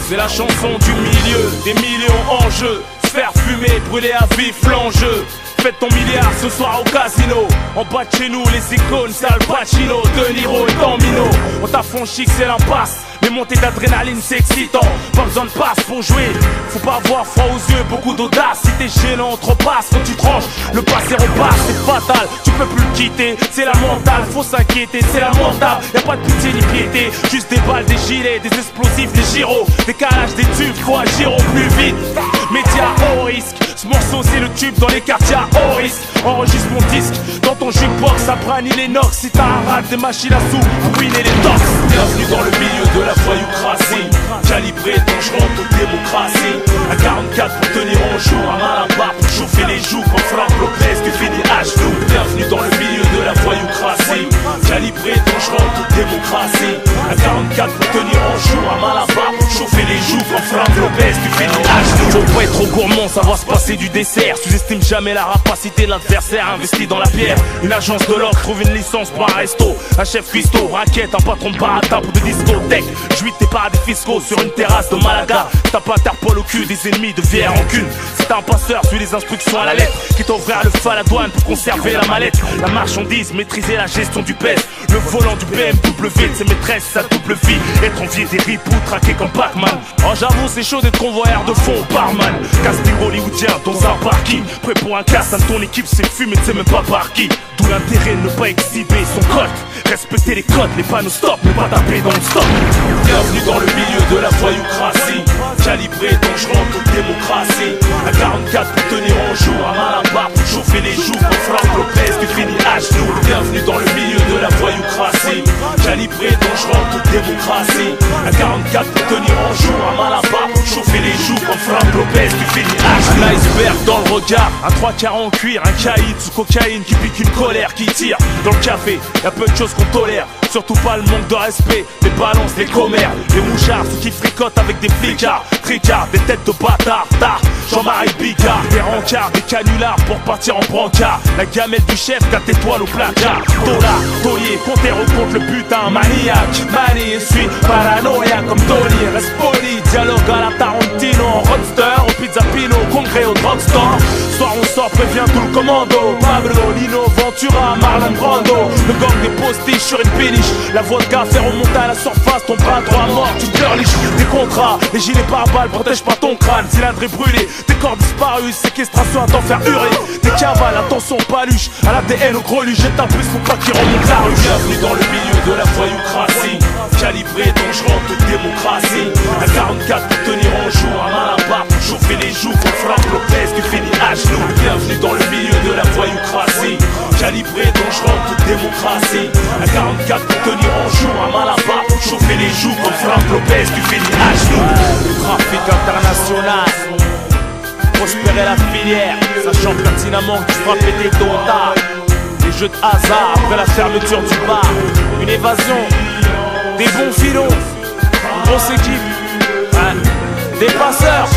C'est la chanson du milieu, des millions en jeu. Se faire fumer, brûler à vif l'enjeu. Faites ton milliard ce soir au casino. En bas de chez nous, les icônes, c'est Al Pacino, De Niro et Gambino. On t'a franchi que c'est l'impasse. Les montées d'adrénaline c'est excitant. Pas besoin de passe pour jouer. Faut pas avoir froid aux yeux, beaucoup d'audace. Si t'es gênant, trop passe quand tu tranches. Le passé repasse, c'est fatal. Tu peux plus le quitter, c'est la mentale. Faut s'inquiéter, c'est lamentable. Y'a pas de pitié ni piété. Juste des balles, des gilets, des explosifs, des gyros. Des calages, des tubes, faut agir au plus vite. Média haut risque. Ce morceau c'est le tube dans les quartiers à haut risque. Enregistre mon disque dans ton jukebox. Ça brani l'inox. Si t'as un rat, des machines à sous pour ruiner les tox. Bienvenue dans le milieu de la voyoucratie. Calibré, dangereux, toute démocratie. À 44 pour tenir en jour. Un mal à part pour chauffer les joues. Quand Franck Lopez tu finis à genoux. Bienvenue dans le milieu de la voyoucratie. Calibré, dangereux, toute démocratie. À 44 pour tenir en jour. Un mal à part pour chauffer les joues. Quand Franck Lopez tu finis à genoux. Faut pas être trop gourmand, ça va se passer du dessert. Sous-estime jamais la rapacité de l'adversaire. Investi dans la pierre. Une agence de l'or trouve une licence pour un resto. Un chef cuistot, raquette, un patron de baratin pour de discothèque. Jouis tes paradis fiscaux sur une terrasse de Malaga. T'as pas Interpol au cul, des ennemis de vieille rancune. C'est un passeur, suis les instructions à la lettre. Qui t'ouvrir le feu à la douane pour conserver la mallette. La marchandise, maîtriser la gestion du pèse. Le volant du BMW de ses maîtresses, sa double vie. Être envié des ripoux, traqué comme Pac-Man. Oh j'avoue c'est chaud d'être convoyeur de fond, barman. Casting hollywoodien dans un parking. Prêt pour un casse, ton équipe c'est fumé, tu sais même pas par qui. D'où l'intérêt de ne pas exhiber son code. Respecter les codes, les panneaux stop, ne pas taper dans le stop. Bienvenue dans le milieu de la voyoucratie. Calibré, dangereux, toute démocratie. À 44 pour tenir en jour. Un mal à part pour chauffer les joues. Quand Franck Lopez tu finis à genoux. Bienvenue dans le milieu de la voyoucratie. Calibré, dangereux, toute démocratie. À 44 pour tenir en jour. Un mal à part pour chauffer les joues. Quand Franck Lopez tu finis à genoux. Un iceberg dans le regard. Un 3 quarts en cuir. Un caïd sous cocaïne qui pique une colère qui tire. Dans le café, y'a peu de choses qu'on tolère. Surtout pas le manque de respect. Les balances, les commères, les mouchards, ceux qui fricotent avec des flicards. Tricards, des têtes de bâtards, tard. Jean-Marie Bigard, des rencards, des canulars pour partir en brancard. La gamelle du chef, 4 étoiles au placard. Dollar, taulier, compte et recompte le putain maniaque. Mani et suis paranoïa comme Tony. Reste poli, dialogue à la Tarantino. En roadster, au pizza pino, congrès au drugstore. Soir on sort, prévient tout le commando. Pablo, Lino, Ventura, Marlon Brando. Le gang des postiches sur une péniche. La vodka fait remonter à la surface. Ton bras droit mort, tu pleurniches. Des contrats, les gilets pare-balles protègent pas ton crâne. Cylindré brûlé, des corps disparus. Séquestration à t'en faire hurler. Des cavales, attention paluche. À l'ADN au gros jette un plus pour pas qu'il remonte la rue. Bienvenue dans le milieu de la voyoucratie. Calibré, dangereux, toute démocratie. À 44 pour tenir en jour. Un mal à part pour chauffer les joues. Quand Franck Lopez tu finis à genoux. Bienvenue dans le milieu de la voyoucratie. Calibré, dangereux, toute démocratie. À 44 pour tenir en jour. Un mal à part pour chauffer les joues. Quand Franck Lopez tu finis à genoux. Le trafic international, prospérer la filière, sachant pertinemment que tu feras péter tôt ou tard. Des jeux de hasard après la fermeture du bar. Une évasion, des bons filons, une grosse équipe, des passeurs.